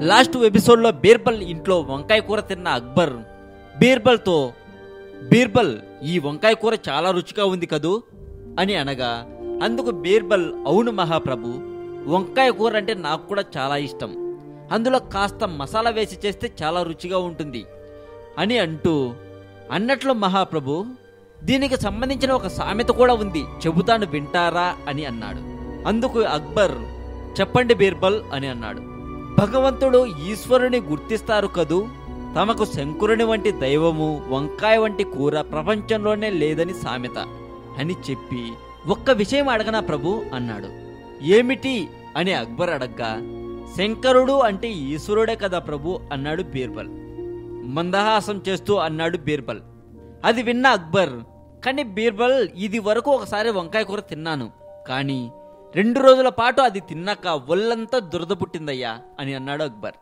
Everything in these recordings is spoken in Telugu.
లాస్ట్ ఎపిసోడ్లో బీర్బల్ ఇంట్లో వంకాయ కూర తిన్న అక్బర్ బీర్బల్తో, బీర్బల్ ఈ వంకాయ కూర చాలా రుచిగా ఉంది కదూ అని అనగా, అందుకు బీర్బల్, అవును మహాప్రభు, వంకాయ కూర అంటే నాకు కూడా చాలా ఇష్టం, అందులో కాస్త మసాలా వేసి చేస్తే చాలా రుచిగా ఉంటుంది అని అన్నట్లు మహాప్రభు, దీనికి సంబంధించిన ఒక సామెత కూడా ఉంది, చెబుతాను వింటారా అని అన్నాడు. అందుకు అక్బర్, చెప్పండి బీర్బల్ అని అన్నాడు. భగవంతుడు ఈశ్వరుని గుర్తిస్తారు కదూ, తమకు శంకరుని వంటి దైవము, వంకాయ వంటి కూర ప్రపంచంలోనే లేదని సామెత అని చెప్పి, ఒక్క విషయం అడగనా ప్రభు అన్నాడు. ఏమిటి అని అక్బర్ అడగ్గా, శంకరుడు అంటే ఈశ్వరుడే కదా ప్రభు అన్నాడు బీర్బల్. మందహాసం చేస్తూ అన్నాడు బీర్బల్. అది విన్న అక్బర్, కానీ బీర్బల్, ఇది వరకు ఒకసారి వంకాయ కూర తిన్నాను, కానీ 2 రోజుల పాటు అది తిన్నాక ఒళ్ళంతా దురద పుట్టిందయ్యా అని అన్నాడు అక్బర్.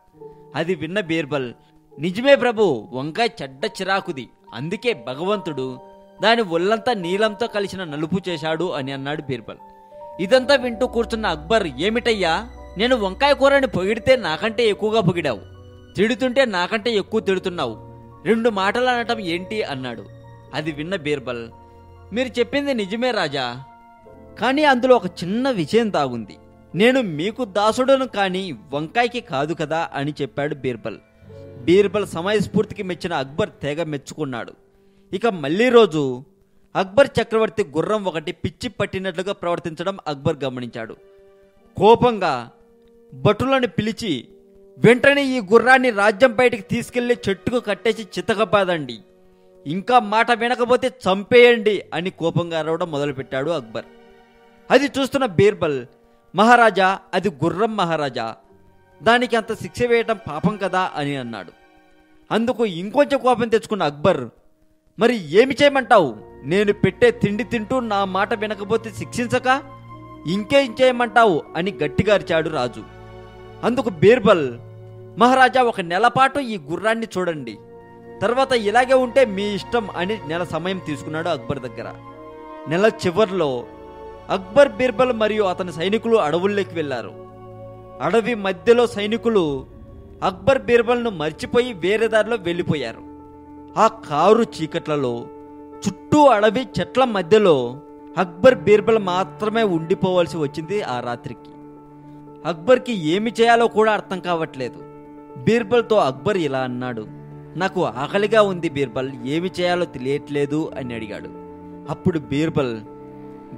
అది విన్న బీర్బల్, నిజమే ప్రభు, వంకాయ చెడ్డ చిరాకుది, అందుకే భగవంతుడు దాని ఒళ్ళంతా నీలంతో కలిసిన నలుపు చేశాడు అని అన్నాడు బీర్బల్. ఇదంతా వింటూ కూర్చున్న అక్బర్, ఏమిటయ్యా, నేను వంకాయ కూరని పొగిడితే నాకంటే ఎక్కువగా పొగిడావు, తిడుతుంటే నాకంటే ఎక్కువ తిడుతున్నావు, 2 మాటలు అనటం ఏంటి అన్నాడు. అది విన్న బీర్బల్, మీరు చెప్పింది నిజమే రాజా, కానీ అందులో ఒక చిన్న విషయం దాగుంది, నేను మీకు దాసుడను కానీ వంకాయకి కాదు కదా అని చెప్పాడు బీర్బల్. బీర్బల్ సమయస్ఫూర్తికి మెచ్చిన అక్బర్ తెగ మెచ్చుకున్నాడు. ఇక మళ్ళీ రోజు అక్బర్ చక్రవర్తి గుర్రం ఒకటి పిచ్చి పట్టినట్లుగా ప్రవర్తించడం అక్బర్ గమనించాడు. కోపంగా భటులను పిలిచి, వెంటనే ఈ గుర్రాన్ని రాజ్యం బయటికి తీసుకెళ్లి చెట్టుకు కట్టేసి చితకబాదండి, ఇంకా మాట వినకపోతే చంపేయండి అని కోపంగా అరవడం మొదలుపెట్టాడు అక్బర్. అది చూస్తున్న బీర్బల్, మహారాజా, అది గుర్రం మహారాజా, దానికి అంత శిక్ష వేయటం పాపం కదా అని అన్నాడు. అందుకు ఇంకొంచెం కోపం తెచ్చుకున్న అక్బర్, మరి ఏమి చేయమంటావు, నేను పెట్టే తిండి తింటూ నా మాట వినకపోతే శిక్షించక ఇంకేం చేయమంటావు అని గట్టిగా అరిచాడు రాజు. అందుకు బీర్బల్, మహారాజా, 1 నెల పాటు ఈ గుర్రాన్ని చూడండి, తర్వాత ఇలాగే ఉంటే మీ ఇష్టం అని నెల సమయం తీసుకున్నాడు అక్బర్ దగ్గర. నెల చివర్లో అక్బర్, బీర్బల్ మరియు అతని సైనికులు అడవుల్లోకి వెళ్లారు. అడవి మధ్యలో సైనికులు అక్బర్, బీర్బల్ను మర్చిపోయి వేరే దారిలో వెళ్ళిపోయారు. ఆ కారు చీకట్లలో చుట్టూ అడవి చెట్ల మధ్యలో అక్బర్, బీర్బల్ మాత్రమే ఉండిపోవాల్సి వచ్చింది ఆ రాత్రికి. అక్బర్కి ఏమి చేయాలో కూడా అర్థం కావట్లేదు. బీర్బల్తో అక్బర్ ఇలా అన్నాడు, నాకు ఆకలిగా ఉంది బీర్బల్, ఏమి చేయాలో తెలియట్లేదు అని అడిగాడు. అప్పుడు బీర్బల్,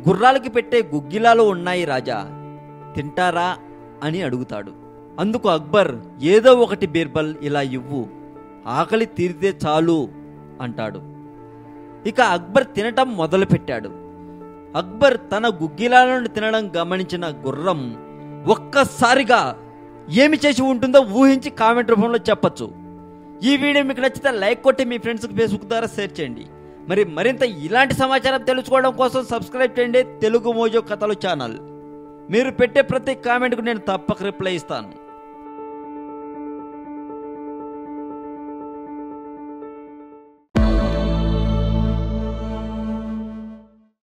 గుర్రాలకి పెట్టే గుగ్గిలాలు ఉన్నాయి రాజా, తింటారా అని అడుగుతాడు. అందుకు అక్బర్, ఏదో ఒకటి బీర్బల్, ఇలా ఇవ్వు, ఆకలి తీరితే చాలు అంటాడు. ఇక అక్బర్ తినటం మొదలుపెట్టాడు. అక్బర్ తన గుగ్గిలాలను తినడం గమనించిన గుర్రం ఒక్కసారిగా ఏమి చేసి ఉంటుందో ఊహించి కామెంట్ రూపంలో చెప్పచ్చు. ఈ వీడియో మీకు నచ్చితే లైక్ కొట్టి మీ ఫ్రెండ్స్కి ఫేస్బుక్ ద్వారా షేర్ చేయండి. మరింత ఇలాంటి సమాచారం తెలుసుకోవడం కోసం సబ్స్క్రైబ్ చేయండి తెలుగు మోజో కథలు ఛానల్. మీరు పెట్టే ప్రతి కామెంట్కు నేను తప్పక రిప్లై ఇస్తాను.